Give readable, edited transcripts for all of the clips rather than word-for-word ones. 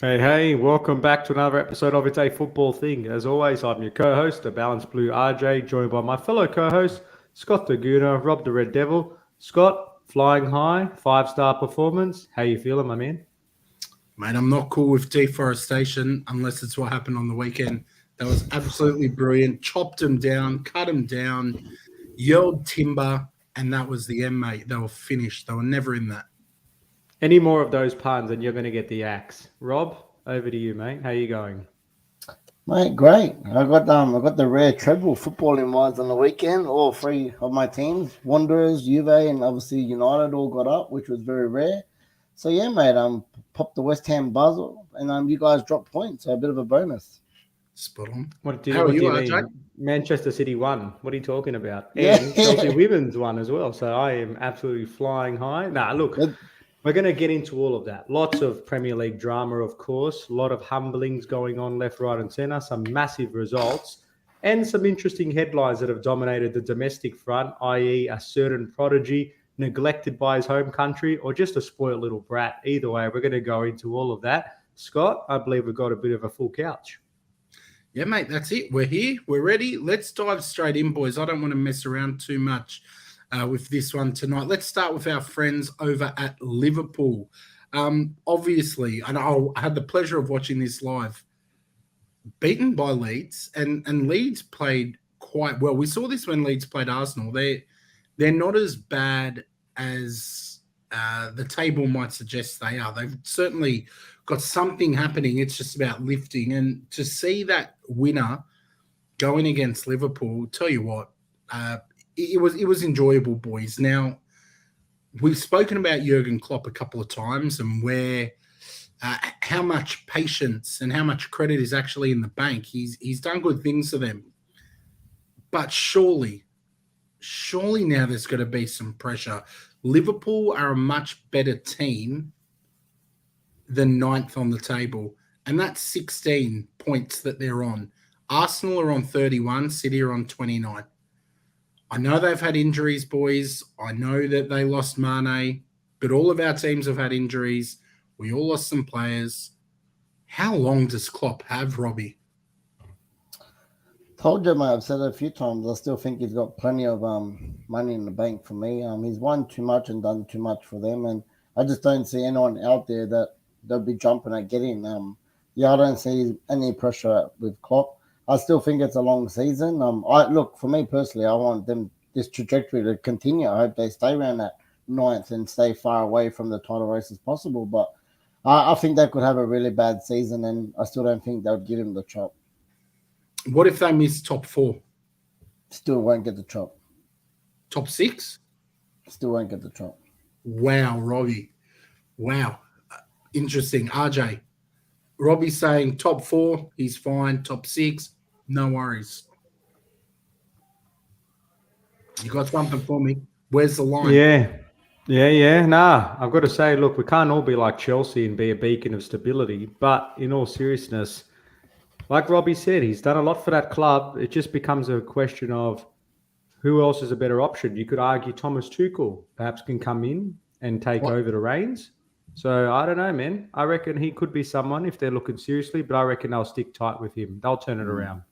Hey, welcome back to another episode of It's a Football Thing. As always, I'm your co-host, the Balanced Blue RJ, joined by my fellow co-host, Scott the Gooner, Rob the Red Devil. Scott, flying high, 5-star performance. How you feeling, my man? Mate, I'm not cool with deforestation unless it's what happened on the weekend. That was absolutely brilliant. Chopped them down, cut them down, yelled timber, and that was the end, mate. They were finished. They were never in that. Any more of those puns and you're going to get the axe. Rob, over to you, mate. How you going? Mate, great. I got the rare treble footballing wise on the weekend. All three of my teams, Wanderers, Juve, and obviously United all got up, which was very rare. So yeah, mate, popped the West Ham buzzer and you guys dropped points, so a bit of a bonus. Spot on. What do How are you you, mean? RJ? Manchester City won. What are you talking about? Yeah. And Chelsea Women's won as well. So I am absolutely flying high. Look, Good. we're going to get into all of that. Lots of Premier League drama, of course. A lot of humblings going on left, right, and centre. Some massive results and some interesting headlines that have dominated the domestic front, i.e. a certain prodigy neglected by his home country or just a spoiled little brat. Either way, we're going to go into all of that. Scott, I believe we've got a bit of a full couch. Yeah, mate, that's it. We're here. We're ready. Let's dive straight in, boys. I don't want to mess around too much with this one tonight. Let's start with our friends over at Liverpool. Obviously, and I had the pleasure of watching this live. Beaten by Leeds, and Leeds played quite well. We saw this when Leeds played Arsenal. They're not as bad as the table might suggest they are. They've certainly got something happening. It's just about lifting. And to see that winner going against Liverpool, tell you what, it was enjoyable, boys. Now, we've spoken about Jurgen Klopp a couple of times and where how much patience and how much credit is actually in the bank. He's done good things for them. But surely now there's got to be some pressure. Liverpool are a much better team than ninth on the table, and that's 16 points that they're on. Arsenal are on 31, City are on 29. I know they've had injuries, boys. I know that they lost Mane, but all of our teams have had injuries. We all lost some players. How long does Klopp have, Robbie? Told you, mate, I've said it a few times. I still think he's got plenty of money in the bank for me. He's won too much and done too much for them, and I just don't see anyone out there that they'll be jumping at getting. I don't see any pressure with Klopp. I still think it's a long season. Look, for me personally, I want this trajectory to continue. I hope they stay around that ninth and stay far away from the title race as possible. But I think they could have a really bad season, and I still don't think they would give him the chop. What if they miss top 4? Still won't get the chop. Top 6? Still won't get the chop. Wow, Robbie. Wow. Interesting. RJ, Robbie's saying top 4, he's fine. Top 6, no worries. You got something for me? Where's the line? Yeah. I've got to say, look, we can't all be like Chelsea and be a beacon of stability. But in all seriousness, like Robbie said, he's done a lot for that club. It just becomes a question of who else is a better option. You could argue Thomas Tuchel perhaps can come in and take over the reins. So I don't know, man. I reckon he could be someone if they're looking seriously, but I reckon they'll stick tight with him. They'll turn it around.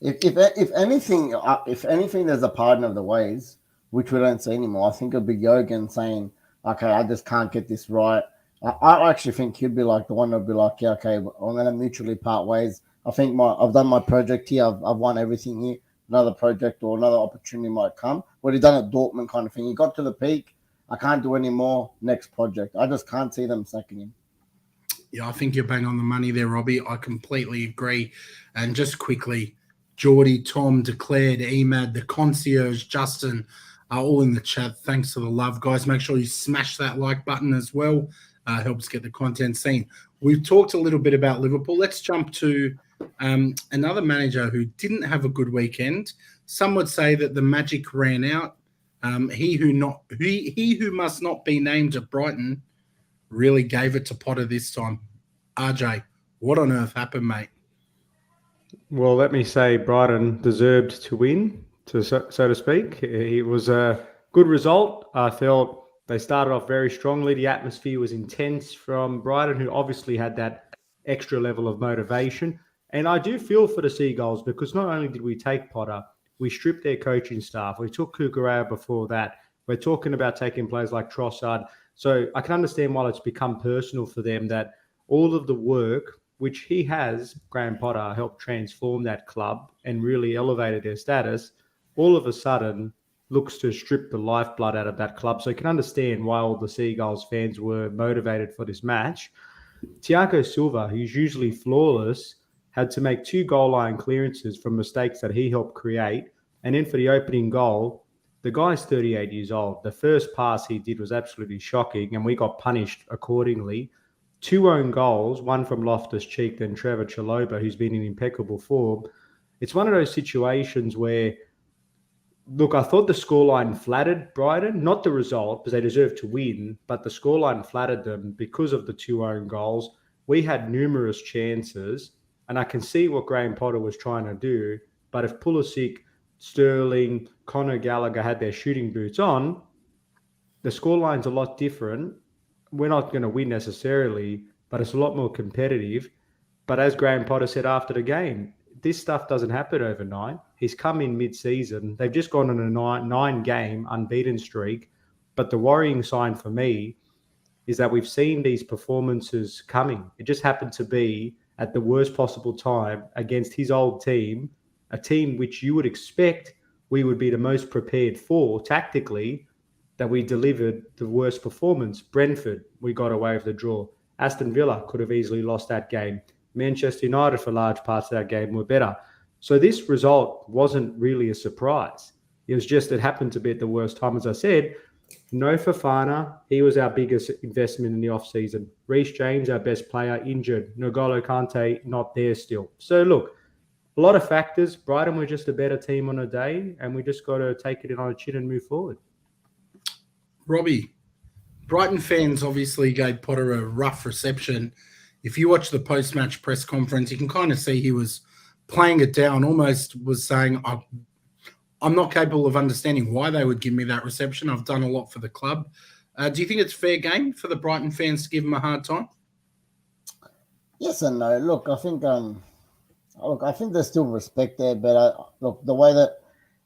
If anything, there's a pardon of the ways, which we don't see anymore. I think it'll be Jurgen saying, "Okay, I just can't get this right." I actually think he'd be like the one that'd be like, "Yeah, okay, I'm going to mutually part ways. I think I've done my project here. I've won everything here. Another project or another opportunity might come." What he done at Dortmund kind of thing. He got to the peak. I can't do any more. Next project. I just can't see them sacking him. Yeah, I think you're bang on the money there, Robbie. I completely agree. And just quickly, Geordie, Tom, Declared, Emad, the concierge, Justin are all in the chat. Thanks for the love, guys. Make sure you smash that like button as well. Helps get the content seen. We've talked a little bit about Liverpool. Let's jump to another manager who didn't have a good weekend. Some would say that the magic ran out. He who must not be named at Brighton really gave it to Potter this time. RJ, what on earth happened, mate? Well, let me say Brighton deserved to win, so to speak. It was a good result. I felt they started off very strongly. The atmosphere was intense from Brighton, who obviously had that extra level of motivation. And I do feel for the Seagulls because not only did we take Potter, we stripped their coaching staff. We took Kukurea before that. We're talking about taking players like Trossard. So I can understand why it's become personal for them that all of the work, which he has, Graham Potter, helped transform that club and really elevated their status, all of a sudden looks to strip the lifeblood out of that club. So you can understand why all the Seagulls fans were motivated for this match. Thiago Silva, who's usually flawless, had to make 2 goal line clearances from mistakes that he helped create. And then for the opening goal, the guy's 38 years old. The first pass he did was absolutely shocking, and we got punished accordingly. 2 own goals, one from Loftus-Cheek, then Trevor Chalobah, who's been in impeccable form. It's one of those situations where, look, I thought the scoreline flattered Brighton, not the result, because they deserved to win, but the scoreline flattered them because of the 2 own goals. We had numerous chances, and I can see what Graham Potter was trying to do, but if Pulisic, Sterling, Conor Gallagher had their shooting boots on, the scoreline's a lot different. We're not going to win necessarily, but it's a lot more competitive. But as Graham Potter said after the game, this stuff doesn't happen overnight. He's come in mid-season. They've just gone on a 9-game unbeaten streak. But the worrying sign for me is that we've seen these performances coming. It just happened to be at the worst possible time against his old team, a team which you would expect we would be the most prepared for tactically, that we delivered the worst performance. Brentford, we got away with the draw. Aston Villa could have easily lost that game. Manchester United, for large parts of that game, were better. So this result wasn't really a surprise. It was just it happened to be at the worst time. As I said, no Fofana. He was our biggest investment in the offseason. Reece James, our best player, injured. N'Golo Kante, not there still. So look, a lot of factors. Brighton were just a better team on a day, and we just got to take it in on a chin and move forward. Robbie, Brighton fans obviously gave Potter a rough reception. If you watch the post-match press conference, you can kind of see he was playing it down, almost was saying, I'm not capable of understanding why they would give me that reception. I've done a lot for the club. Do you think it's fair game for the Brighton fans to give him a hard time? Yes and no. Look, I think there's still respect there, but look, the way that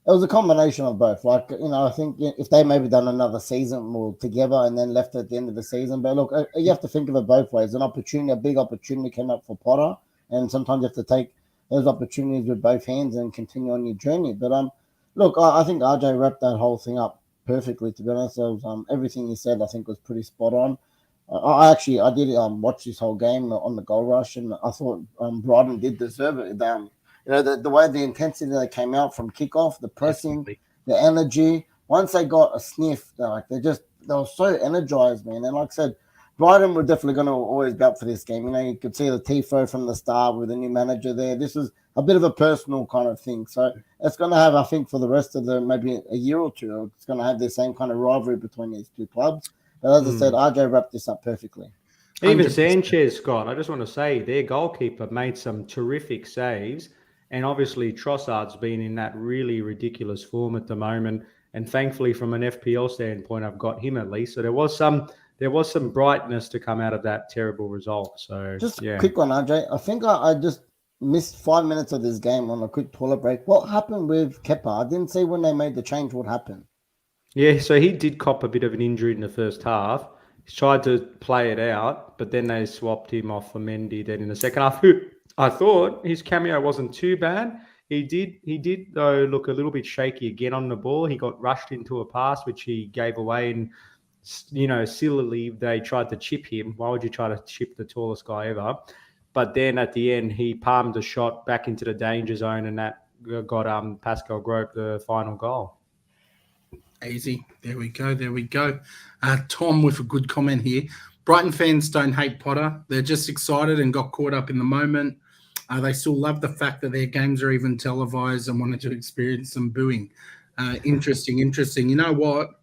it was a combination of both. Like, I think if they maybe done another season more together and then left at the end of the season. But look, you have to think of it both ways. A big opportunity came up for Potter, and sometimes you have to take those opportunities with both hands and continue on your journey. But look, I think RJ wrapped that whole thing up perfectly. To be honest, everything he said, I think, was pretty spot on. I did watch this whole game on the goal rush, and I thought Brighton did deserve it. The way the intensity they came out from kickoff, the pressing, definitely, the energy. Once they got a sniff, they were so energized, man. And like I said, Brighton were definitely going to always be up for this game. You could see the tifo from the start with the new manager there. This was a bit of a personal kind of thing. So it's going to have, I think, for the rest of maybe a year or two, it's going to have the same kind of rivalry between these two clubs. But as I said, RJ wrapped this up perfectly. Even 100%. Sanchez, Scott, I just want to say, their goalkeeper made some terrific saves. And obviously, Trossard's been in that really ridiculous form at the moment. And thankfully, from an FPL standpoint, I've got him at least. So there was some brightness to come out of that terrible result. So just a quick one, RJ. I think I just missed 5 minutes of this game on a quick toilet break. What happened with Kepa? I didn't see when they made the change what happened. Yeah, so he did cop a bit of an injury in the first half. He tried to play it out, but then they swapped him off for Mendy then in the second half. I thought his cameo wasn't too bad. He did though look a little bit shaky again on the ball. He got rushed into a pass which he gave away, and sillily they tried to chip him. Why would you try to chip the tallest guy ever? But then at the end he palmed a shot back into the danger zone, and that got Pascal Grope the final goal. Easy. There we go. Tom with a good comment here. Brighton fans don't hate Potter. They're just excited and got caught up in the moment. They still love the fact that their games are even televised and wanted to experience some booing. Interesting. You know what?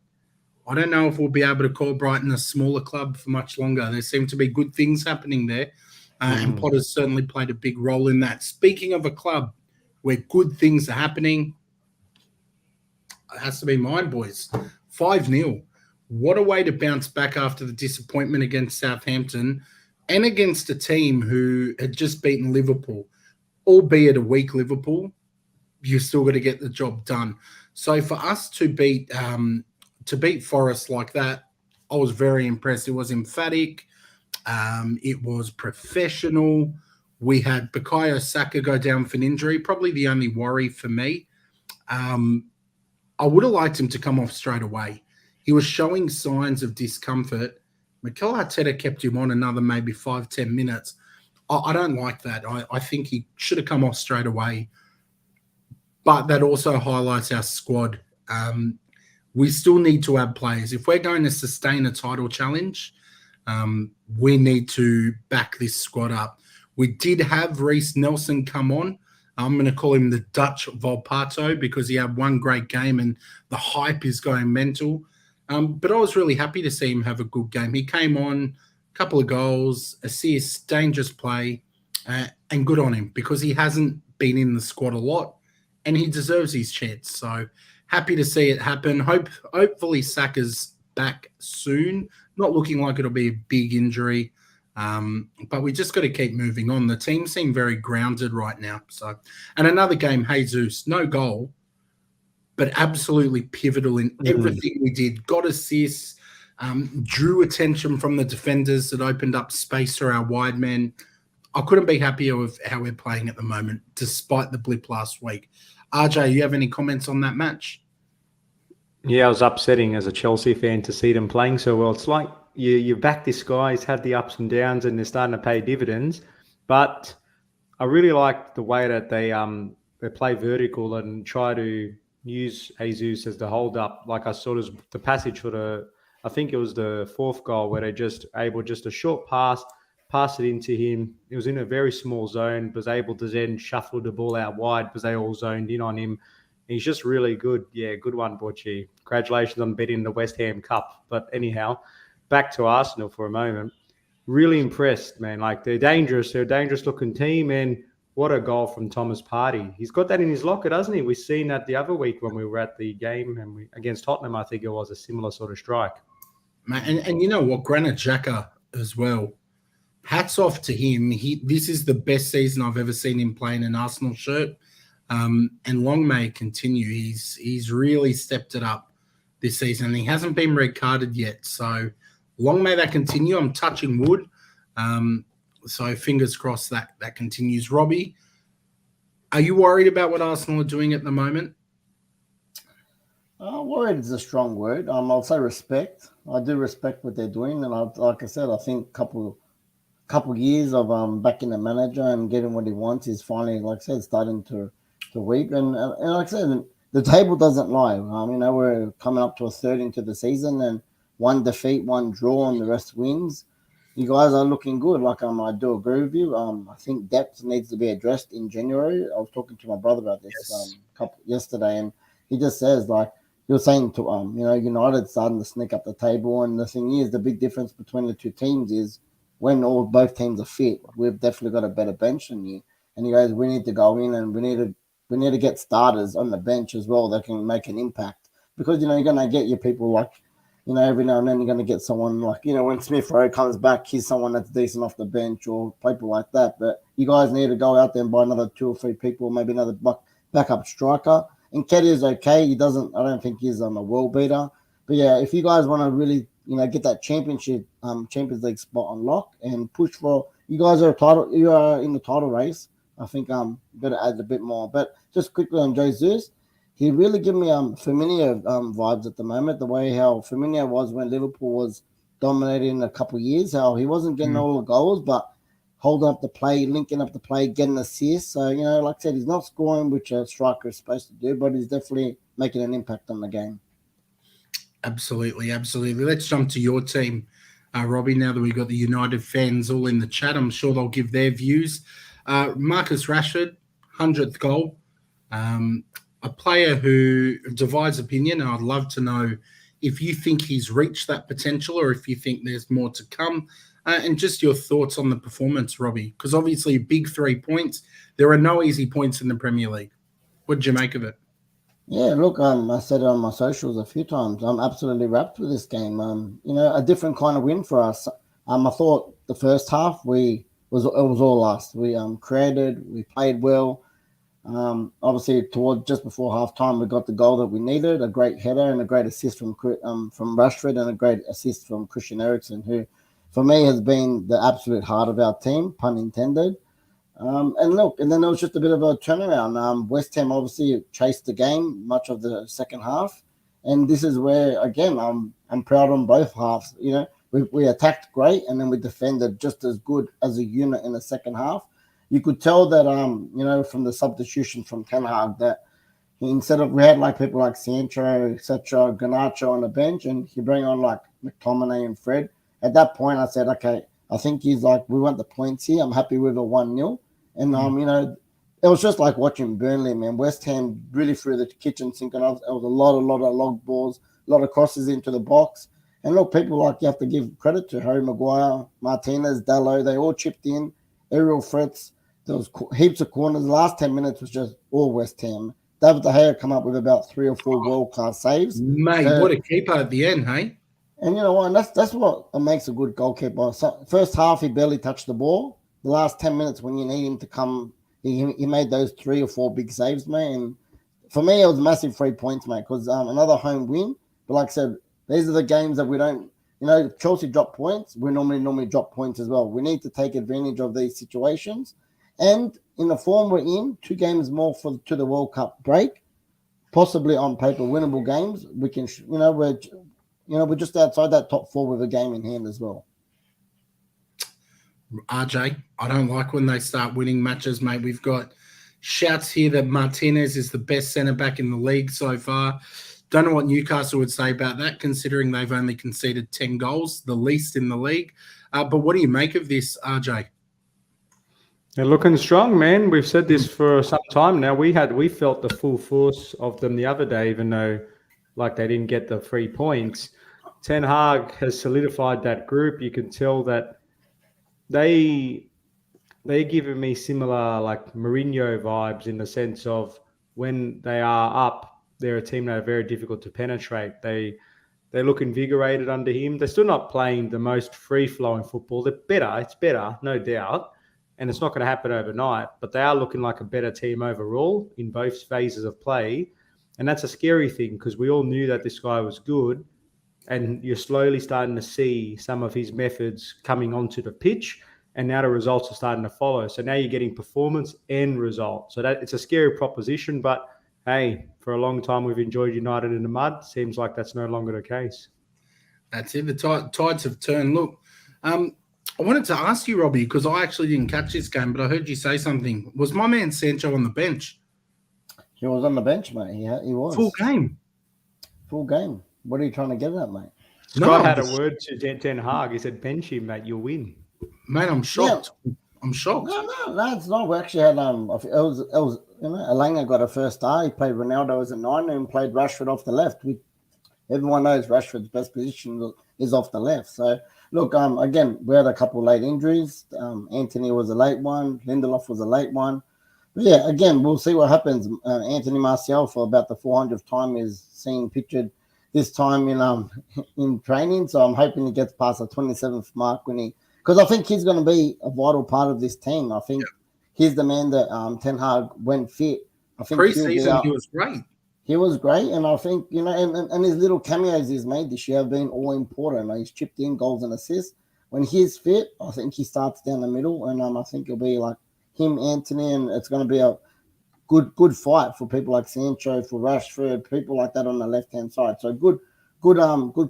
I don't know if we'll be able to call Brighton a smaller club for much longer. There seem to be good things happening there. And Potter's certainly played a big role in that. Speaking of a club where good things are happening, it has to be mine, boys. 5-0. What a way to bounce back after the disappointment against Southampton. and against a team who had just beaten Liverpool, albeit a weak Liverpool, you still got to get the job done. So for us to beat Forest like that, I was very impressed. It was emphatic. It was professional. We had Bukayo Saka go down for an injury, probably the only worry for me. I would have liked him to come off straight away. He was showing signs of discomfort. Mikel Arteta kept him on another maybe 5-10 minutes. I don't like that. I think he should have come off straight away. But that also highlights our squad. We still need to add players. If we're going to sustain a title challenge, we need to back this squad up. We did have Reece Nelson come on. I'm going to call him the Dutch Volpato because he had one great game and the hype is going mental. But I was really happy to see him have a good game. He came on, a couple of goals, assists, dangerous play, and good on him because he hasn't been in the squad a lot and he deserves his chance. So happy to see it happen. Hopefully Saka's back soon. Not looking like it'll be a big injury. But we just got to keep moving on. The team seem very grounded right now. So, and another game, Jesus, no goal, but absolutely pivotal in everything we did. Got assists, drew attention from the defenders that opened up space for our wide men. I couldn't be happier with how we're playing at the moment, despite the blip last week. RJ, you have any comments on that match? Yeah, it was upsetting as a Chelsea fan to see them playing so well. It's like you back this guy, he's had the ups and downs and they're starting to pay dividends. But I really like the way that they play vertical and try to use Jesus as the hold up. Like I saw the passage for I think it was the fourth goal where they just a short pass it into him. It was in a very small zone, was able to then shuffle the ball out wide because they all zoned in on him. He's just really good. Yeah, good one, Butchie. Congratulations on beating the West Ham Cup. But anyhow, back to Arsenal for a moment. Really impressed, man. Like, they're dangerous. They're a dangerous-looking team, and what a goal from Thomas Partey. He's got that in his locker, doesn't he? We've seen that the other week when we were at the game and against Tottenham, I think it was a similar sort of strike. And you know what? Granit Xhaka as well. Hats off to him. This is the best season I've ever seen him play in an Arsenal shirt. And long may it continue. He's really stepped it up this season. He hasn't been red carded yet. So long may that continue. I'm touching wood. So fingers crossed that continues. Robbie, are you worried about what Arsenal are doing at the moment? Worried is a strong word. I'll say respect. I do respect what they're doing. And like I said, I think couple years of backing the manager and getting what he wants is finally, like I said, starting to reap. And like I said, the table doesn't lie. We're coming up to a third into the season and one defeat, one draw, and the rest wins. You guys are looking good. Like I do agree with you. I think depth needs to be addressed in January. I was talking to my brother about this yesterday, and he just says he was saying to United starting to sneak up the table. And the thing is, the big difference between the two teams is when both teams are fit, we've definitely got a better bench than you. And you guys, we need to go in and we need to get starters on the bench as well that can make an impact. Because you're gonna get your people every now and then you're gonna get someone when Smith Rowe comes back, he's someone that's decent off the bench or people like that. But you guys need to go out there and buy another 2 or 3 people, maybe another backup striker. And Keddy is okay. I don't think he's a world beater. But yeah, if you guys want to really get that Champions League spot on lock and push for, you guys you are in the title race. I think better add a bit more. But just quickly on Jesus, he really gave me Firmino vibes at the moment. The way how Firmino was when Liverpool was dominating a couple of years, how he wasn't getting all the goals, but holding up the play, linking up the play, getting assists. So like I said, he's not scoring, which a striker is supposed to do, but he's definitely making an impact on the game. Absolutely. Let's jump to your team, Robbie, now that we've got the United fans all in the chat. I'm sure they'll give their views. Marcus Rashford, 100th goal. A player who divides opinion. I'd love to know if you think he's reached that potential or if you think there's more to come. And just your thoughts on the performance, Robbie, because obviously big 3 points. There are no easy points in the Premier League. What did you make of it? Yeah, look, I said it on my socials a few times. I'm absolutely wrapped with this game. A different kind of win for us. I thought the first half it was all us. We created, we played well. Obviously, toward just before halftime, we got the goal that we needed, a great header and a great assist from Rashford and a great assist from Christian Eriksen, who, for me, has been the absolute heart of our team, pun intended. And then there was just a bit of a turnaround. West Ham obviously chased the game much of the second half, and this is where, again, I'm proud on both halves. We attacked great, and then we defended just as good as a unit in the second half. You could tell that, from the substitution from Ten Hag, that instead of, we had like people like Sancho, etc., Garnacho on the bench, and he bring on like McTominay and Fred. At that point, I said, okay, I think he's like, we want the points here. I'm happy with a 1-0. And, it was just like watching Burnley, man. West Ham really threw the kitchen sink, and it was a lot of long balls, a lot of crosses into the box. And look, people you have to give credit to Harry Maguire, Martinez, Dalot. They all chipped in, aerial threats. There was heaps of corners. The last 10 minutes was just all West Ham. David De Gea come up with about 3 or 4 world-class saves. Mate, what a keeper at the end, hey? And you know what? That's what makes a good goalkeeper. So first half, he barely touched the ball. The last 10 minutes, when you need him to come, he made those 3 or 4 big saves, mate. And for me, it was massive 3 points, mate, because another home win. But like I said, these are the games that we don't, Chelsea drop points. We normally drop points as well. We need to take advantage of these situations. And in the form we're in, 2 games more to the World Cup break, possibly on paper winnable games. We can, we're just outside that top 4 with a game in hand as well. RJ, I don't like when they start winning matches, mate. We've got shouts here that Martinez is the best centre-back in the league so far. Don't know what Newcastle would say about that, considering they've only conceded 10 goals, the least in the league. But what do you make of this, RJ? They're looking strong, man. We've said this for some time now. We felt the full force of them the other day, even though they didn't get the 3 points. Ten Hag has solidified that group. You can tell that they're giving me similar Mourinho vibes, in the sense of when they are up, they're a team that are very difficult to penetrate. They look invigorated under him. They're still not playing the most free-flowing football. They're better. It's better, no doubt. And it's not going to happen overnight, but they are looking like a better team overall in both phases of play. And that's a scary thing, because we all knew that this guy was good, and you're slowly starting to see some of his methods coming onto the pitch, and now the results are starting to follow. So now you're getting performance and result. So that it's a scary proposition, but hey, for a long time we've enjoyed United in the mud. Seems like that's no longer the case. That's it. The tides have turned. Look, I wanted to ask you, Robbie, because I actually didn't catch this game, but I heard you say something. Was my man Sancho on the bench? He was on the bench, mate. He was. Full game. Full game. What are you trying to get at, mate? Scott had a word to Ten Hag. He said, bench him, mate, you'll win. Mate, I'm shocked. Yeah. I'm shocked. No, it's not. We actually had it was Elanga got a first start. He played Ronaldo as a 9 and played Rashford off the left. Everyone knows Rashford's best position is off the left. So look, again, we had a couple late injuries. Anthony was a late one. Lindelof was a late one. But yeah, again, we'll see what happens. Anthony Martial, for about the 400th time, is seen pictured this time in training. So I'm hoping he gets past the 27th mark because I think he's going to be a vital part of this team. I think he's the man that Ten Hag, when fit, I think pre-season he was great. He was great, and I think, and his little cameos he's made this year have been all important. He's chipped in goals and assists. When he's fit, I think he starts down the middle, and I think it'll be like him, Anthony, and it's going to be a good fight for people like Sancho, for Rashford, people like that on the left-hand side. So good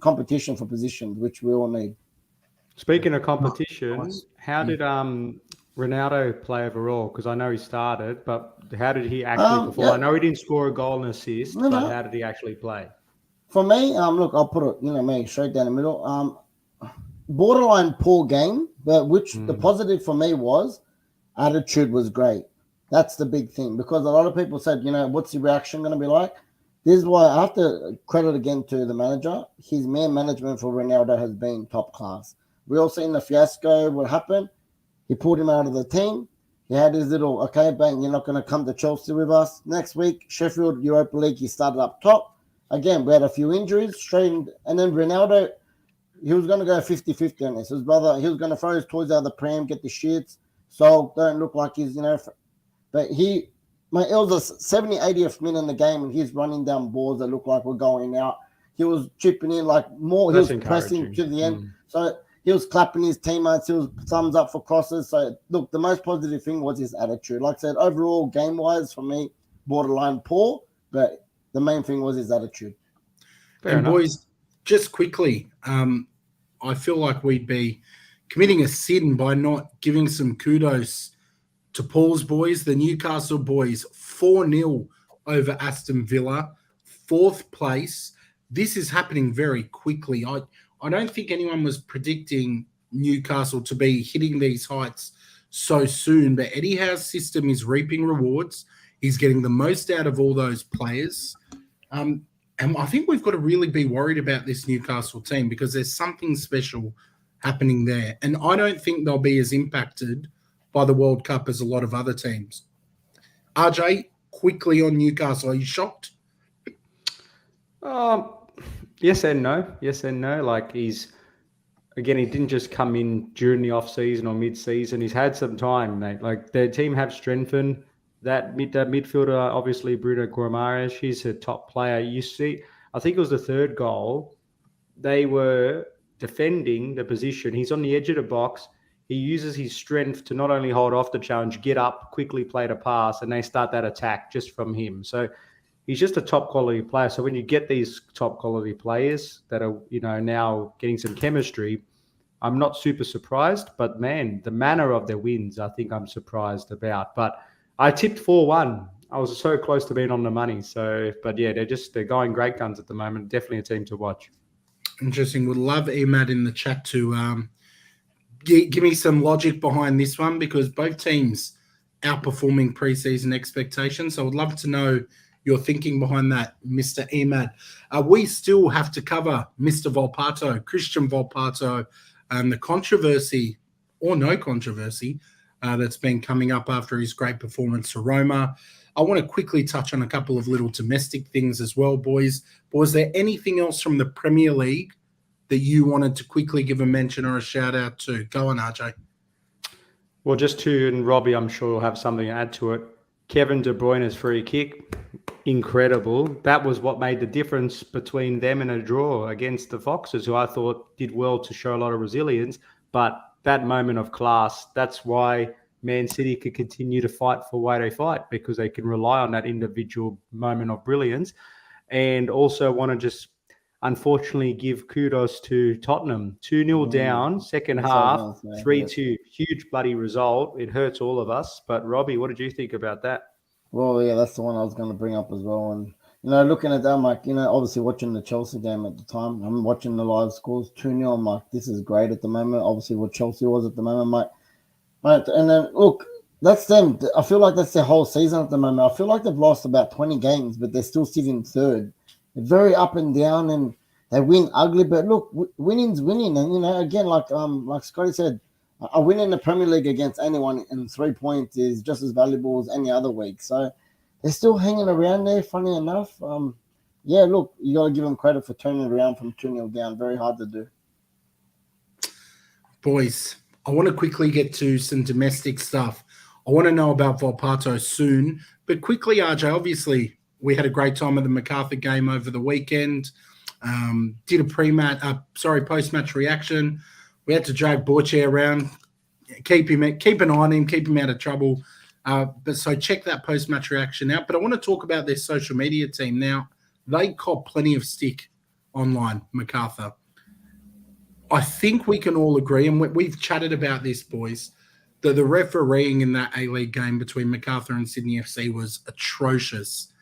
competition for positions, which we all need. Speaking of competition, how did Ronaldo play overall? Because I know he started, but how did he actually perform? Yeah. I know he didn't score a goal and assist, but how did he actually play? For me, look, I'll put it, straight down the middle. Borderline poor game, but the positive for me was attitude was great. That's the big thing, because a lot of people said, what's the reaction going to be like? This is why I have to credit again to the manager. His man management for Ronaldo has been top class. We all seen the fiasco, what happened. He pulled him out of the team. He had his little, okay, bang, you're not going to come to Chelsea with us. Next week, Sheffield, Europa League, he started up top. Again, we had a few injuries, and then Ronaldo, he was going to go 50-50 on this. His brother, he was going to throw his toys out of the pram, get the shits, so don't look like he's, but it was a 70, 80th minute in the game, and he's running down balls that look like we're going out. He was chipping in like more. That's he was pressing to the end. Mm. So he was clapping his teammates. He was thumbs up for crosses. So look, the most positive thing was his attitude. Like I said, overall, game-wise, for me, borderline poor, but the main thing was his attitude. Fair enough. Boys, just quickly, I feel like we'd be committing a sin by not giving some kudos to Paul's boys, the Newcastle boys, 4-0 over Aston Villa, 4th place. This is happening very quickly. I don't think anyone was predicting Newcastle to be hitting these heights so soon, but Eddie Howe's system is reaping rewards. He's getting the most out of all those players. And I think we've got to really be worried about this Newcastle team because there's something special happening there. And I don't think they'll be as impacted by the World Cup as a lot of other teams. RJ, quickly on Newcastle, are you shocked? Yes and no. Yes and no. Like he didn't just come in during the off-season or mid-season. He's had some time, mate. Like their team have strengthened. That midfielder, obviously Bruno Guimaraes, he's a top player. You see, I think it was the 3rd goal. They were defending the position. He's on the edge of the box. He uses his strength to not only hold off the challenge, get up, quickly play the pass, and they start that attack just from him. So he's just a top quality player. So when you get these top quality players that are, now getting some chemistry, I'm not super surprised. But man, the manner of their wins, I think I'm surprised about. But I tipped 4-1. I was so close to being on the money. So, but yeah, they're going great guns at the moment. Definitely a team to watch. Interesting. Would love Emad in the chat to give me some logic behind this one because both teams outperforming preseason expectations. So I would love to know your thinking behind that, Mr. Emad. We still have to cover Mr. Volpato, Christian Volpato, and the controversy or no controversy that's been coming up after his great performance to Roma. I want to quickly touch on a couple of little domestic things as well, boys. Was there anything else from the Premier League that you wanted to quickly give a mention or a shout out to? Go on, RJ. Well, and Robbie, I'm sure will have something to add to it. Kevin De Bruyne's free kick, incredible. That was what made the difference between them and a draw against the Foxes, who I thought did well to show a lot of resilience. But that moment of class, that's why Man City could continue to fight for why they fight, because they can rely on that individual moment of brilliance. And also want to just unfortunately give kudos to Tottenham. 2-0 down, second half, 3-2. Huge bloody result. It hurts all of us. But Robbie, what did you think about that? Well, yeah, that's the one I was going to bring up as well. And, looking at that, I'm like, obviously watching the Chelsea game at the time, I'm watching the live scores, 2-0. I'm like, this is great at the moment. Obviously what Chelsea was at the moment, mate. And then, look, that's them. I feel like that's their whole season at the moment. I feel like they've lost about 20 games, but they're still sitting 3rd. They're very up and down, and they win ugly. But look, winning's winning. And, again, like Scotty said, a win in the Premier League against anyone in 3 points is just as valuable as any other week. So they're still hanging around there, funny enough. Yeah, look, you got to give them credit for turning it around from 2-0 down. Very hard to do. Boys, I want to quickly get to some domestic stuff. I want to know about Volpato soon. But quickly, RJ, obviously, we had a great time at the MacArthur game over the weekend. Did a post-match reaction. We had to drag Borche around, keep an eye on him, keep him out of trouble. So check that post-match reaction out. But I want to talk about their social media team now. They cop plenty of stick online, MacArthur. I think we can all agree, and we've chatted about this, boys, that the refereeing in that A-League game between MacArthur and Sydney FC was atrocious.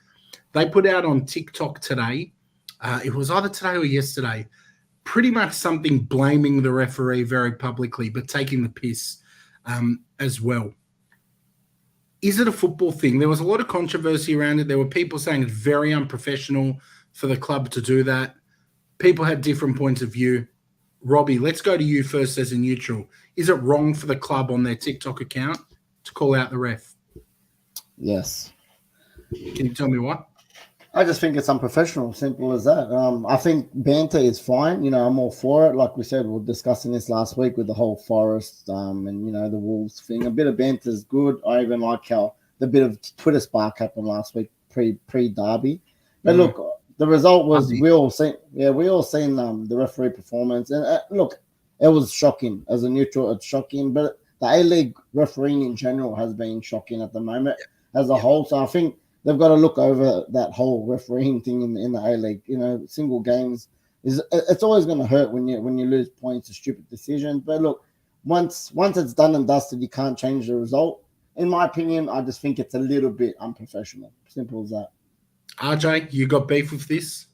They put out on TikTok today, it was either today or yesterday, pretty much something blaming the referee very publicly, but taking the piss as well. Is it a football thing? There was a lot of controversy around it. There were people saying it's very unprofessional for the club to do that. People had different points of view. Robbie, let's go to you first as a neutral. Is it wrong for the club on their TikTok account to call out the ref? Yes. Can you tell me what? I just think it's unprofessional. Simple as that. I think banter is fine. I'm all for it. Like we said, we were discussing this last week with the whole Forest and the Wolves thing. A bit of banter is good. I even like how the bit of Twitter spark happened last week pre Derby. But look, the result was we all seen the referee performance, and look, it was shocking. As a neutral, it's shocking. But the A-League refereeing in general has been shocking at the moment as a whole. So I think they've got to look over that whole refereeing thing in the A-League. Single games it's always going to hurt when you lose points to stupid decisions. But look, once it's done and dusted, you can't change the result. In my opinion, I just think it's a little bit unprofessional. Simple as that. RJ, you got beef with this?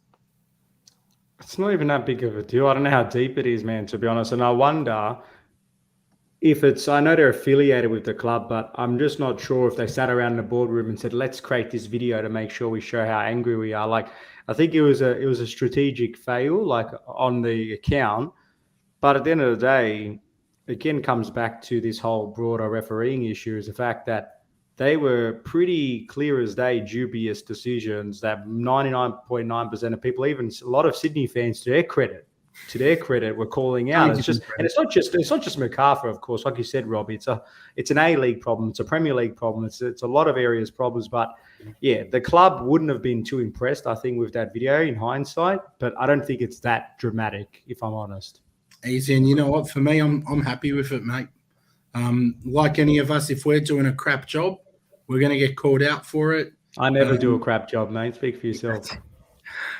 It's not even that big of a deal. I don't know how deep it is, man, to be honest. And I wonder if I know they're affiliated with the club, but I'm just not sure if they sat around in the boardroom and said, let's create this video to make sure we show how angry we are. Like, I think it was a strategic fail, like on the account. But at the end of the day, again, comes back to this whole broader refereeing issue, is the fact that they were pretty clear as day, dubious decisions that 99.9% of people, even a lot of Sydney fans, to their credit, were calling out. And it's not just MacArthur, of course. Like you said, Robbie, it's an A-League problem, it's a Premier League problem, it's a lot of areas problems. But yeah, the club wouldn't have been too impressed, I think, with that video in hindsight. But I don't think it's that dramatic, if I'm honest. Easy, and you know what? For me, I'm happy with it, mate. Like any of us, if we're doing a crap job, we're going to get called out for it. I never do a crap job, mate. Speak for yourself.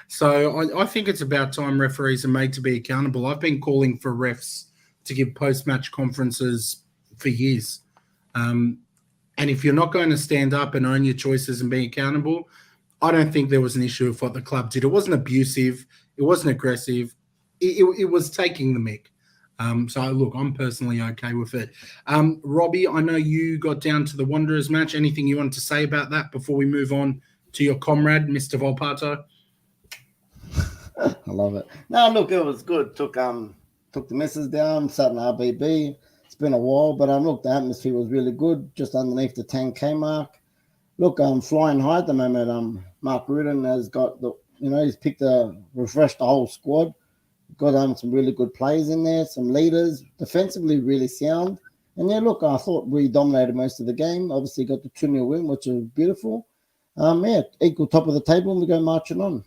So I think it's about time referees are made to be accountable. I've been calling for refs to give post-match conferences for years. And if you're not going to stand up and own your choices and be accountable, I don't think there was an issue with what the club did. It wasn't abusive. It wasn't aggressive. It was taking the mick. So, look, I'm personally okay with it. Robbie, I know you got down to the Wanderers match. Anything you want to say about that before we move on to your comrade, Mr. Volpato? I love it. No, look, it was good. Took the missus down, sat in RBB. It's been a while, but look, the atmosphere was really good, just underneath the 10K mark. Look, flying high at the moment. Mark Rudin has got he's refreshed the whole squad. Got some really good players in there, some leaders, defensively really sound. And yeah, look, I thought we dominated most of the game. Obviously got the 2-0 win, which is beautiful. Equal top of the table, and we go marching on.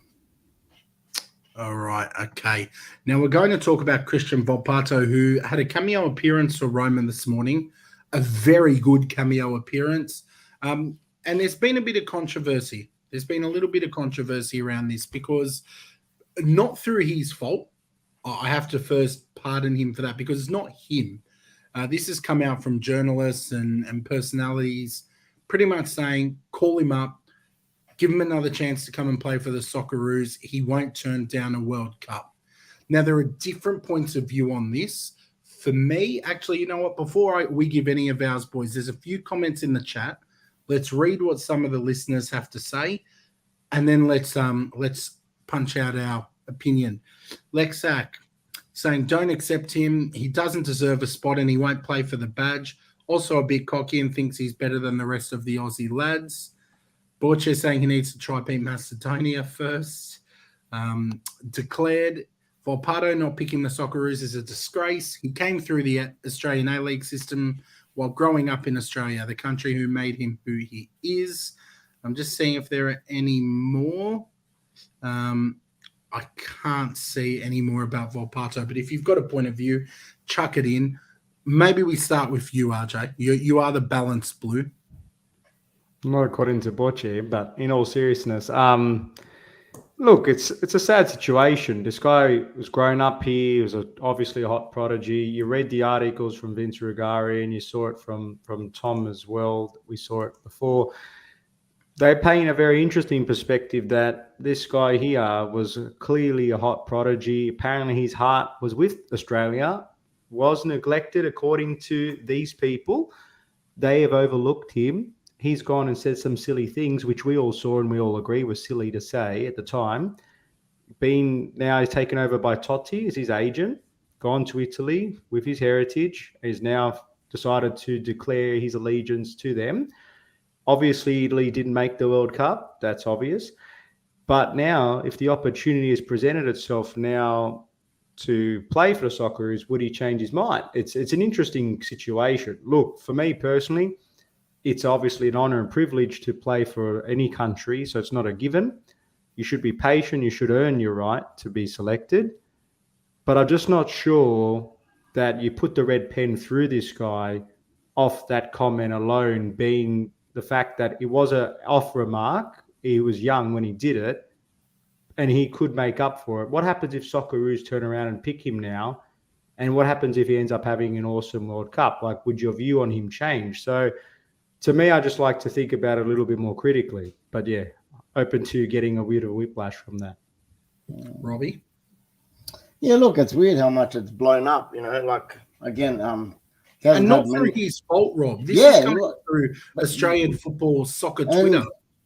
All right, okay. Now we're going to talk about Christian Volpato, who had a cameo appearance for Roman this morning, a very good cameo appearance. And there's been a bit of controversy. There's been a little bit of controversy around this because not through his fault. I have to first pardon him for that because it's not him. This has come out from journalists and personalities pretty much saying, call him up, give him another chance to come and play for the Socceroos. He won't turn down a World Cup. Now, there are different points of view on this. For me, actually, you know what? Before we give any of ours, boys, there's a few comments in the chat. Let's read what some of the listeners have to say, and then let's punch out our opinion. Lexac saying, don't accept him. He doesn't deserve a spot and he won't play for the badge. Also a bit cocky and thinks he's better than the rest of the Aussie lads. Borche saying he needs to try beat Macedonia first. Declared, Volpato not picking the Socceroos is a disgrace. He came through the Australian A-League system while growing up in Australia, the country who made him who he is. I'm just seeing if there are any more. I can't see any more about Volpato, but if you've got a point of view, chuck it in. Maybe we start with you, RJ. You are the balanced blue. Not according to Bocce, but in all seriousness, look, it's a sad situation. This guy was growing up here. He was obviously a hot prodigy. You read the articles from Vince Rugari, and you saw it from Tom as well. We saw it before. They paint a very interesting perspective that this guy here was clearly a hot prodigy. Apparently his heart was with Australia, was neglected according to these people. They have overlooked him. He's gone and said some silly things, which we all saw and we all agree was silly to say at the time. Now he's taken over by Totti as his agent, gone to Italy with his heritage. He's now decided to declare his allegiance to them. Obviously, Italy didn't make the World Cup. That's obvious. But now, if the opportunity has presented itself now to play for the Socceroos, would he change his mind? It's an interesting situation. Look, for me personally, it's obviously an honour and privilege to play for any country, so it's not a given. You should be patient. You should earn your right to be selected. But I'm just not sure that you put the red pen through this guy off that comment alone, being the fact that it was an off remark. He was young when he did it, and he could make up for it. What happens if Socceroos turn around and pick him now? And what happens if he ends up having an awesome World Cup? Like, would your view on him change? So to me, I just like to think about it a little bit more critically. But yeah, open to getting a bit of whiplash from that. Robbie? Yeah, look, it's weird how much it's blown up, like, again, and not through his fault, Rob. This is coming through Australian football soccer Twitter.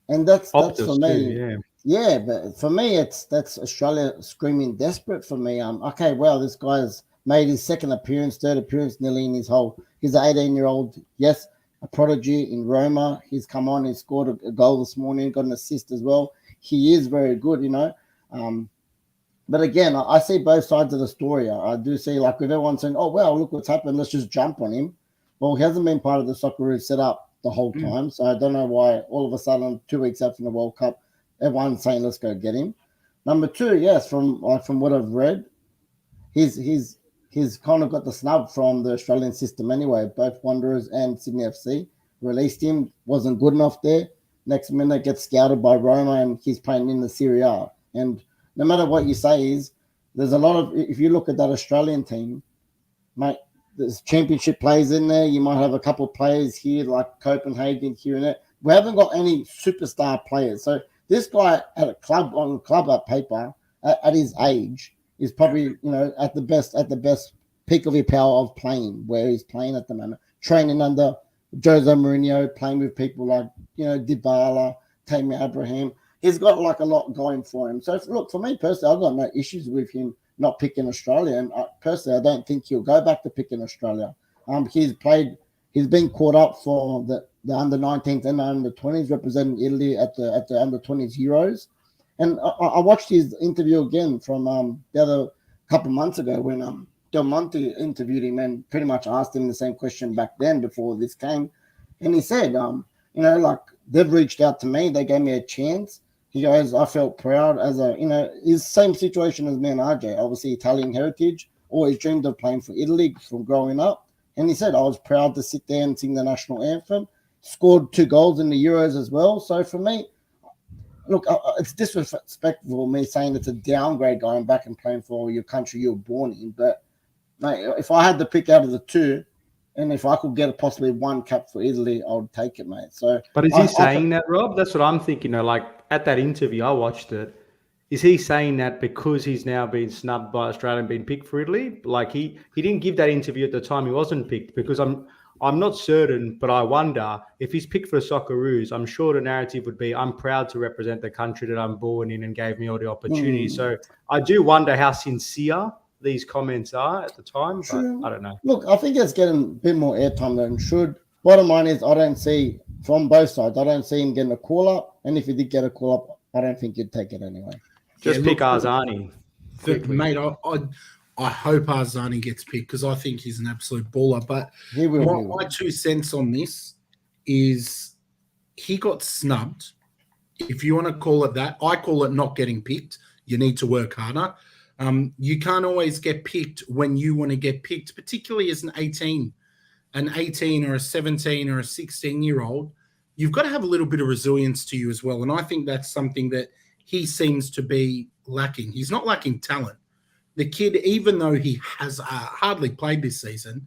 And that's Optus for me. Too, yeah, but for me, that's Australia screaming desperate for me. Okay, well, this guy's made his second appearance, third appearance nearly in he's an 18-year-old, yes, a prodigy in Roma. He's come on, he scored a goal this morning, got an assist as well. He is very good, But again, I see both sides of the story. I do see, like, with everyone saying, oh, well, look what's happened, let's just jump on him. Well, he hasn't been part of the Socceroos setup the whole time, so I don't know why all of a sudden, 2 weeks after the World Cup, everyone's saying, let's go get him. Number two, yes, from what I've read, he's kind of got the snub from the Australian system anyway. Both Wanderers and Sydney FC released him, wasn't good enough there. Next minute, gets scouted by Roma, and he's playing in the Serie A. And no matter what you say there's a lot of, if you look at that Australian team, mate, there's championship players in there. You might have a couple of players here, like Copenhagen here and there. We haven't got any superstar players. So this guy at a club, on club at paper, at his age, is probably, at the best peak of his power of playing, where he's playing at the moment. Training under Jose Mourinho, playing with people like, Dybala, Tammy Abraham. He's got like a lot going for him. So look, for me personally, I've got no issues with him not picking Australia. And personally, I don't think he'll go back to picking Australia. He's been caught up for the under 19s and the under 20s, representing Italy at the under 20s Euros. And I watched his interview again from the other couple of months ago when Del Monte interviewed him and pretty much asked him the same question back then before this came. And he said, like, they've reached out to me. They gave me a chance. He goes, I felt proud as his same situation as me and RJ, obviously Italian heritage, always dreamed of playing for Italy from growing up. And he said, I was proud to sit there and sing the national anthem, scored 2 goals in the Euros as well. So for me, look, it's disrespectful me saying it's a downgrade going back and playing for your country you were born in. But mate, if I had to pick out of the two, and if I could get possibly one cap for Italy, I would take it, mate. So, but is he saying that, Rob? That's what I'm thinking. Like at that interview, I watched it. Is he saying that because he's now been snubbed by Australia and been picked for Italy? Like he didn't give that interview at the time he wasn't picked, because I'm not certain, but I wonder if he's picked for the Socceroos, I'm sure the narrative would be, I'm proud to represent the country that I'm born in and gave me all the opportunities. So I do wonder how sincere these comments are at the time, but I don't know. Look, I think it's getting a bit more airtime than it should. Bottom line is, I don't see, from both sides, I don't see him getting a call-up, and if he did get a call-up, I don't think you'd take it anyway. Just pick Arzani. Mate, I hope Arzani gets picked because I think he's an absolute baller. But he will, my 2 cents on this is he got snubbed. If you want to call it that, I call it not getting picked. You need to work harder. You can't always get picked when you want to get picked, particularly as an 18 or a 17 or a 16-year-old. You've got to have a little bit of resilience to you as well. And I think that's something that he seems to be lacking. He's not lacking talent. The kid, even though he has hardly played this season,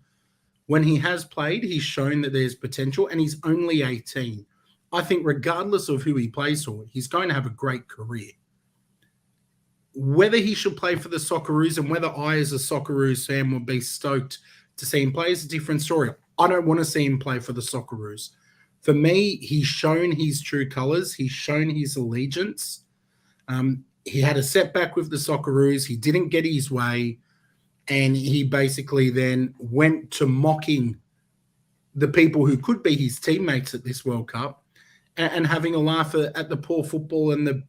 when he has played, he's shown that there's potential, and he's only 18. I think regardless of who he plays for, he's going to have a great career. Whether he should play for the Socceroos and whether I, as a Socceroos fan, would be stoked to see him play is a different story. I don't want to see him play for the Socceroos. For me, he's shown his true colours. He's shown his allegiance. He had a setback with the Socceroos. He didn't get his way, and he basically then went to mocking the people who could be his teammates at this World Cup and having a laugh at the poor football and the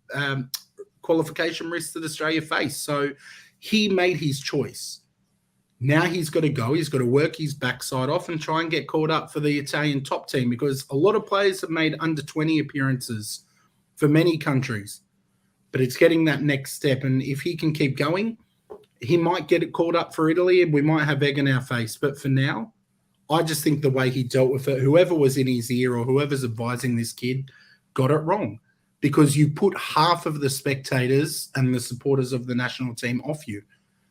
qualification risks that Australia face. So he made his choice. Now he's got to go. He's got to work his backside off and try and get called up for the Italian top team, because a lot of players have made under 20 appearances for many countries. But it's getting that next step. And if he can keep going, he might get it called up for Italy and we might have egg in our face. But for now, I just think the way he dealt with it, whoever was in his ear or whoever's advising this kid got it wrong, because you put half of the spectators and the supporters of the national team off you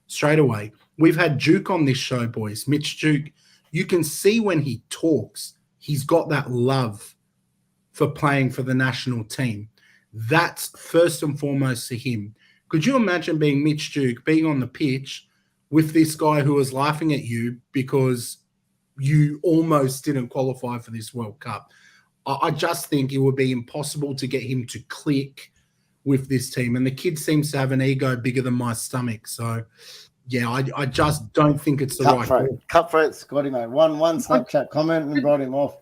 straight away. We've had Duke on this show, boys. Mitch Duke. You can see when he talks, he's got that love for playing for the national team. That's first and foremost to him. Could you imagine being Mitch Duke, being on the pitch with this guy who was laughing at you because you almost didn't qualify for this World Cup? I just think it would be impossible to get him to click with this team. And the kid seems to have an ego bigger than my stomach. So, yeah, I just don't think it's the right call. Cutthroat's got him, mate. One Snapchat comment and brought him off.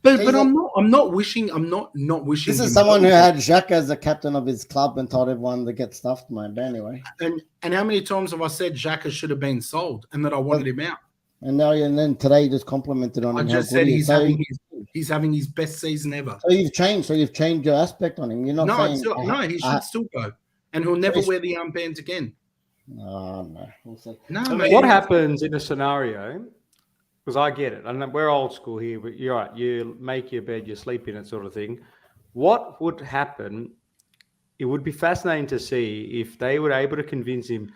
But I'm not wishing. This is someone who had Xhaka as the captain of his club and told everyone to get stuffed, mate. But anyway. And how many times have I said Xhaka should have been sold and that I wanted him out? And then today you just complimented on him. I just said he's having his best season ever. So you've changed. So you've changed your aspect on him. You're not saying he should still go, and he'll never wear the armbands again. Oh, no. We'll see. No, what happens in a scenario? Because I get it, and we're old school here. But you're right. You make your bed, you sleep in it, sort of thing. What would happen? It would be fascinating to see if they were able to convince him.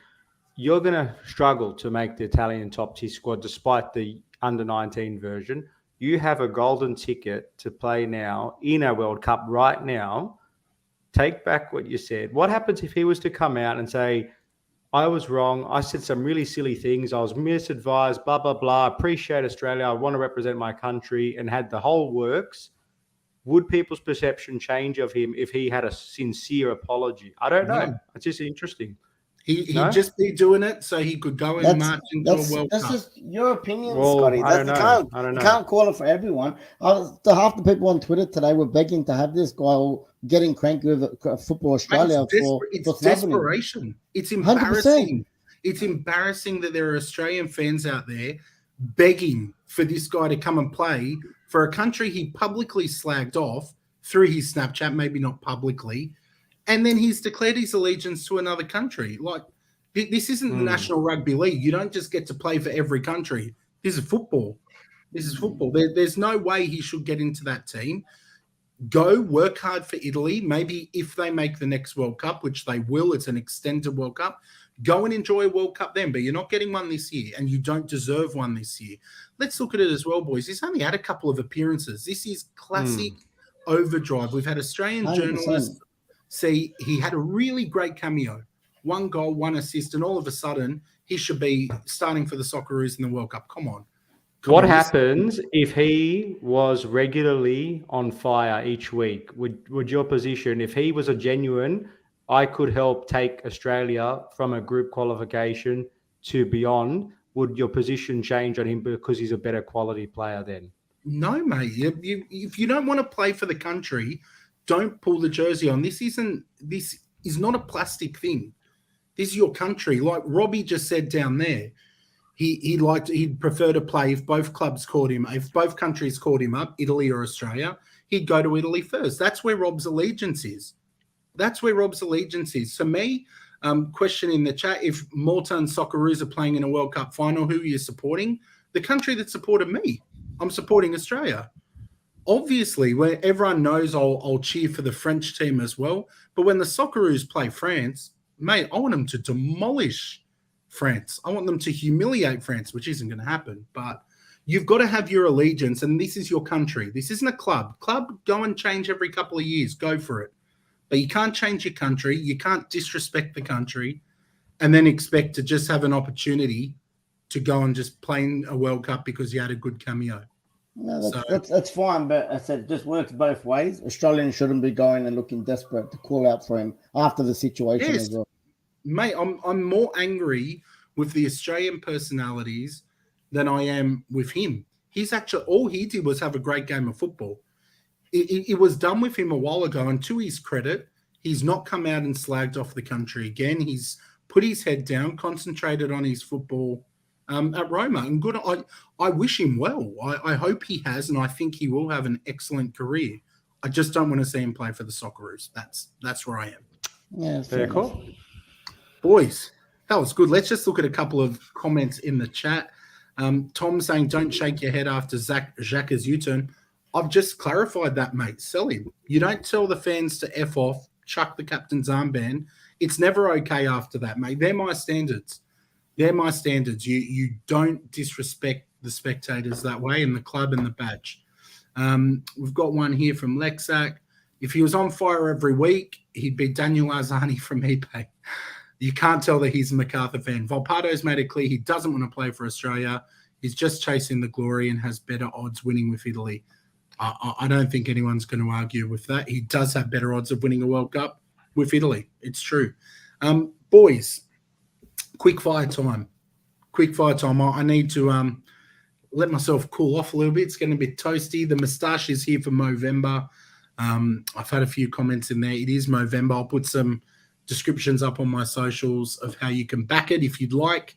You're going to struggle to make the Italian top tier squad despite the under-19 version. You have a golden ticket to play now in a World Cup right now. Take back what you said. What happens if he was to come out and say, I was wrong. I said some really silly things. I was misadvised, blah, blah, blah. Appreciate Australia. I want to represent my country, and had the whole works. Would people's perception change of him if he had a sincere apology? I don't know. It's just interesting. He'd just be doing it so he could go and march into a World Cup. That's just your opinion, well, Scotty. I don't know. You can't call it for everyone. Half the people on Twitter today were begging to have this guy getting cranky with Football Australia. It's desperation. It's embarrassing. 100%. It's embarrassing that there are Australian fans out there begging for this guy to come and play for a country he publicly slagged off through his Snapchat, maybe not publicly. And then he's declared his allegiance to another country. Like, this isn't the National Rugby League. You don't just get to play for every country. This is football. There's no way he should get into that team. Go work hard for Italy. Maybe if they make the next World Cup, which they will, it's an extended World Cup. Go and enjoy a World Cup then. But you're not getting one this year, and you don't deserve one this year. Let's look at it as well, boys. He's only had a couple of appearances. This is classic overdrive. We've had Australian 100%. Journalists see he had a really great cameo, 1 goal, 1 assist, and all of a sudden he should be starting for the Socceroos in the World Cup. Come on. What happens if he was regularly on fire each week? Would your position, if he was a genuine, I could help take Australia from a group qualification to beyond, would your position change on him because he's a better quality player then? No, mate. If you don't want to play for the country, don't pull the jersey on. This is not a plastic thing. This is your country. Like Robbie just said down there, he'd prefer to play if both clubs called him, if both countries called him up, Italy or Australia, he'd go to Italy first. That's where Rob's allegiance is. So me, question in the chat, if Malta and Socceroos are playing in a World Cup final, who are you supporting? The country that supported me. I'm supporting Australia. Obviously, where everyone knows I'll cheer for the French team as well. But when the Socceroos play France, mate, I want them to demolish France. I want them to humiliate France, which isn't going to happen. But you've got to have your allegiance, and this is your country. This isn't a club. Club, go and change every couple of years. Go for it. But you can't change your country. You can't disrespect the country and then expect to just have an opportunity to go and just play in a World Cup because you had a good cameo. No, that's fine, but I said it just works both ways. Australians shouldn't be going and looking desperate to call out for him after the situation as well. Mate, I'm more angry with the Australian personalities than I am with him. He's actually, all he did was have a great game of football. It was done with him a while ago, and to his credit, He's not come out and slagged off the country again. He's put his head down, concentrated on his football at Roma. And good, I wish him well. I hope he has, and I think he will have an excellent career. I just don't want to see him play for the Socceroos. That's where I am. Yeah, Very cool. Boys, that was good. Let's just look at a couple of comments in the chat. Tom saying, don't shake your head after Xhaka's U-turn. I've just clarified that, mate. Sell him. You don't tell the fans to F off, chuck the captain's armband. It's never okay after that, mate. They're my standards. You don't disrespect the spectators that way, and the club and the badge. We've got one here from Lexac. If he was on fire every week, he'd be Daniel Arzani from eBay. You can't tell that he's a MacArthur fan. Volpado's made it clear he doesn't want to play for Australia. He's just chasing the glory and has better odds winning with Italy. I don't think anyone's going to argue with that. He does have better odds of winning a World Cup with Italy. It's true. Boys, quick fire time. I need to let myself cool off a little bit. It's getting a bit toasty. The moustache is here for Movember. I've had a few comments in there. It is Movember. I'll put some descriptions up on my socials of how you can back it if you'd like.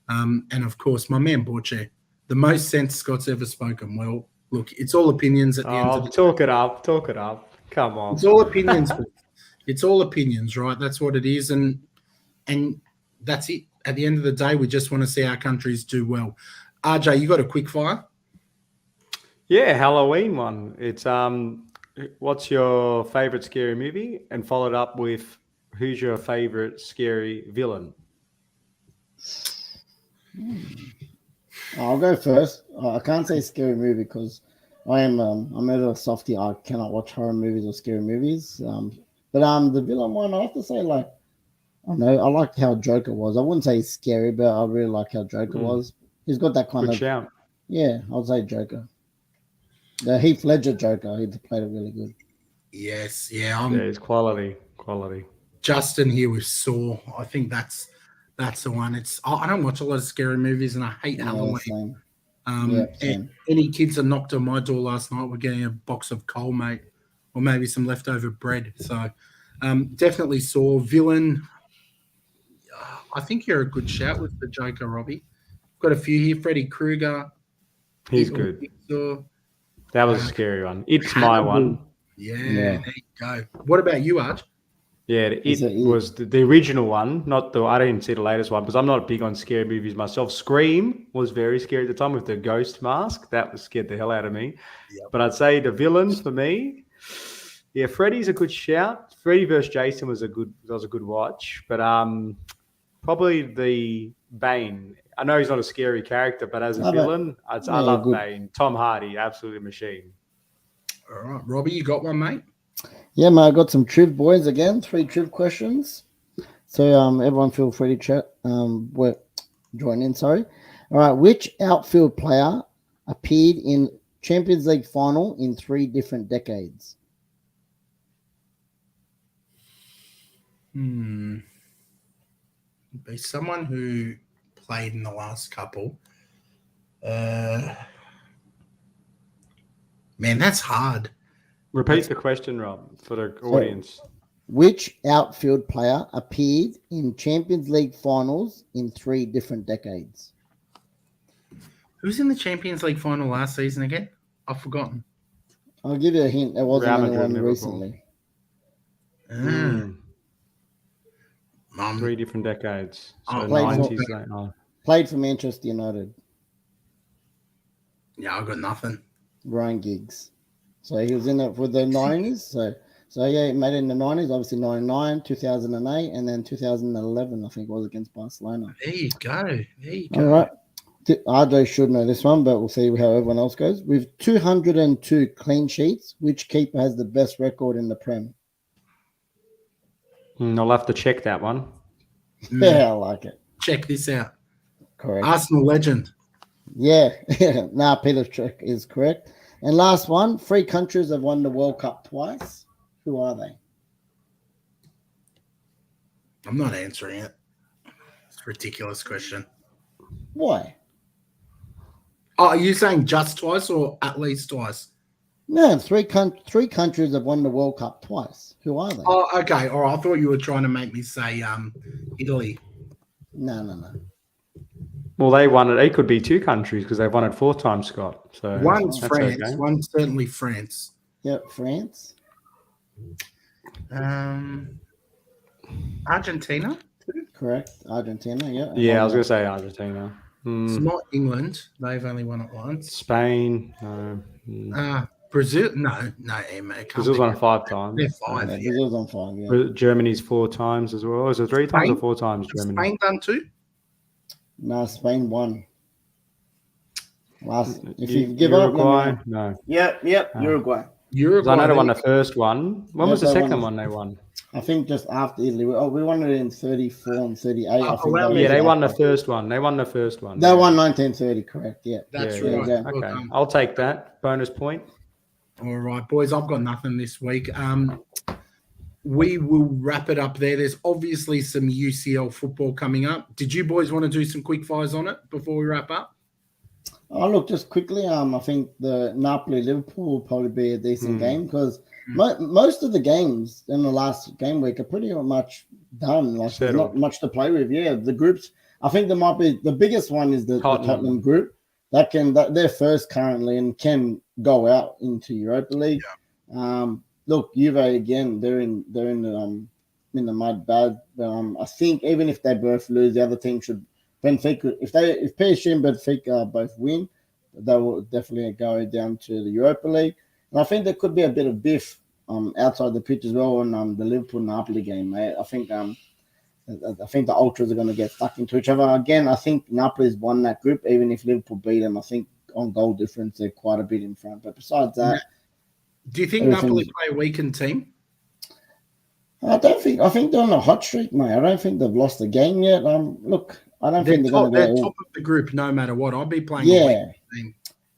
And of course, my man Borche, the most sense Scott's ever spoken. Well, look, it's all opinions at the end of the Talk it up. Come on. It's all opinions. It's all opinions, right? That's what it is. And that's it. At the end of the day, we just want to see our countries do well. RJ, you got a quick fire? Yeah, Halloween one. It's what's your favorite scary movie? And followed up with who's your favorite scary villain? I'll go first. I can't say scary movie because I'm a little softy. I cannot watch horror movies or scary movies. But the villain one, I have to say, like, I don't know, I liked how Joker was. I wouldn't say he's scary, but I really like how Joker was. He's got that kind Good of shout. Yeah, I'll say Joker. The Heath Ledger Joker, he played it really good. Yes, yeah. It's quality. Justin here with Saw. I think that's the one. I don't watch a lot of scary movies, and I hate Halloween. Same. Any kids that knocked on my door last night were getting a box of coal, mate, or maybe some leftover bread. So definitely Saw. Villain, I think you're a good shout with the Joker, Robbie. Got a few here. Freddy Krueger. He's good. That was a scary one. It's my one. Yeah, there you go. What about you, Arch? Yeah, it was the original one, not I didn't see the latest one because I'm not big on scary movies myself. Scream was very scary at the time with the ghost mask. That scared the hell out of me. Yep. But I'd say the villain for me, yeah, Freddy's a good shout. Freddy versus Jason was a good watch. But probably the Bane. I know he's not a scary character, but as a villain, I love Bane. Tom Hardy, absolutely machine. All right, Robbie, you got one, mate? Yeah, mate, I got some triv boys again. 3 triv questions. So everyone feel free to join in. Sorry. All right, which outfield player appeared in Champions League final in 3 different decades? Be someone who played in the last couple. Man, that's hard. Repeat the question, Rob, for the audience. Which outfield player appeared in Champions League finals in 3 different decades? Who's in the Champions League final last season again? I've forgotten. I'll give you a hint. There wasn't anyone recently. 3 different decades. So played for Manchester United. Yeah, I've got nothing. Ryan Giggs. So he was in it for the 90s. So yeah, he made it in the 90s, obviously 99, 2008, and then 2011, I think, was against Barcelona. There you go. All right. RJ should know this one, but we'll see how everyone else goes. With 202 clean sheets, which keeper has the best record in the Prem? I'll have to check that one. Yeah, I like it. Check this out. Correct. Arsenal legend. Yeah. Peter Cech is correct. And last one, 3 countries have won the World Cup twice. Who are they? I'm not answering it. It's a ridiculous question. Why? Oh, are you saying just twice or at least twice? No, three countries have won the World Cup twice. Who are they? Oh, okay. All right. I thought you were trying to make me say Italy. No. Well, they won it. It could be 2 countries because they've won it 4 times, Scott. So One's that's France. okay. One's certainly France. Yep, France. Argentina. Correct. Argentina. Yeah. Yeah, I was going to say Argentina. It's not England. They've only won it once. Spain. No. Brazil. No, Emma. Brazil's won it 5 times. They're 5. Yeah, Yeah. Brazil's on 5. Yeah. Germany's 4 times as well. Is it 3 times or 4 times? Germany. Spain done 2. No, Spain won. If you give Uruguay, up, no. Yep, Uruguay. Uruguay. I know they won the first one. When was the they second won. one they won? I think just after Italy. We won it in 34 and 38. I think well, Yeah, they won the first one. They won the first one. They won 1930, correct? Yeah. That's Yeah, right. yeah. Well Okay, done. I'll take that. Bonus point. All right, boys. I've got nothing this week. We will wrap it up there. There's obviously some UCL football coming up. Did you boys want to do some quick fires on it before we wrap up? Oh, look, just quickly, I think the Napoli-Liverpool will probably be a decent game because most of the games in the last game week are pretty much done. Like, there's not much to play with. Yeah, the groups, I think there might be, the biggest one is the Tottenham group. They're first currently and can go out into Europa League. Yeah. Look, Juve again, they're in the mud bad. I think even if they both lose, the other team should Benfica. If PSG and Benfica both win, they will definitely go down to the Europa League. And I think there could be a bit of biff outside the pitch as well on the Liverpool Napoli game, mate. I think the ultras are going to get stuck into each other again. I think Napoli's won that group, even if Liverpool beat them. I think on goal difference they're quite a bit in front. But besides that. Do you think Napoli play a weakened team? I think they're on a hot streak, mate. I don't think they've lost a game yet. Look, I don't think they're going to go top of the group no matter what. I'll be playing a weakened team.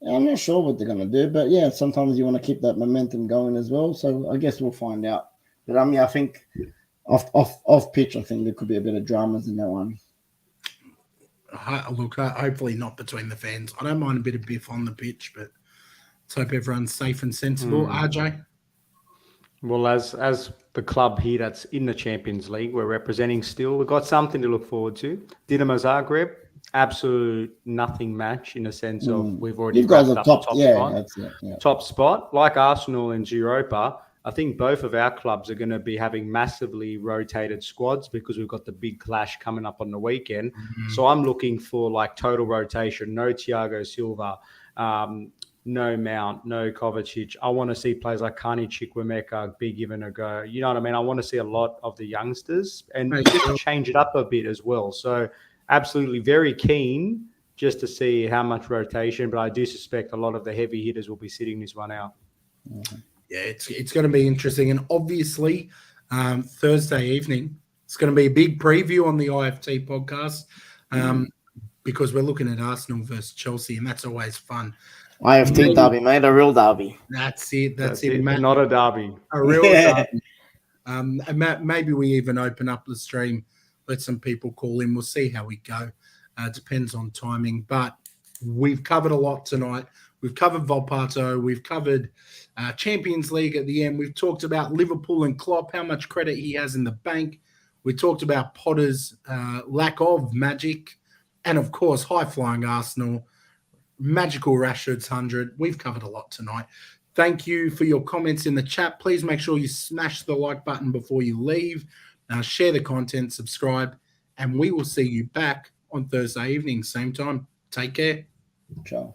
I'm not sure what they're going to do, but yeah, sometimes you want to keep that momentum going as well. So I guess we'll find out. But I think off pitch, I think there could be a bit of dramas in that one. Look, hopefully not between the fans. I don't mind a bit of biff on the pitch, but let's hope everyone's safe and sensible. RJ? Well, as the club here that's in the Champions League, we're representing still. We've got something to look forward to. Dinamo Zagreb, absolute nothing match in the sense of we've already got wrapped up top spot. That's it, yeah. Top spot. Like Arsenal and Europa, I think both of our clubs are going to be having massively rotated squads because we've got the big clash coming up on the weekend. So I'm looking for like total rotation. No Thiago Silva, no Mount, no Kovacic. I want to see players like Carney Chukwuemeka be given a go. You know what I mean? I want to see a lot of the youngsters and just change it up a bit as well. So absolutely very keen just to see how much rotation, but I do suspect a lot of the heavy hitters will be sitting this one out. Yeah, it's going to be interesting. And obviously, Thursday evening, it's going to be a big preview on the IFT podcast because we're looking at Arsenal versus Chelsea, and that's always fun. IFT derby, mate, a real derby. That's it. Matt. Not a derby. A real derby. And maybe we even open up the stream, let some people call in. We'll see how we go. Depends on timing. But we've covered a lot tonight. We've covered Volpato. We've covered Champions League at the end. We've talked about Liverpool and Klopp, how much credit he has in the bank. We talked about Potter's lack of magic. And, of course, high-flying Arsenal, magical Rashford'S 100. We've covered a lot tonight. Thank you for your comments in the chat. Please make sure you smash the like button before you leave. Share the content, subscribe, and we will see you back on Thursday evening, same time. Take care. Ciao.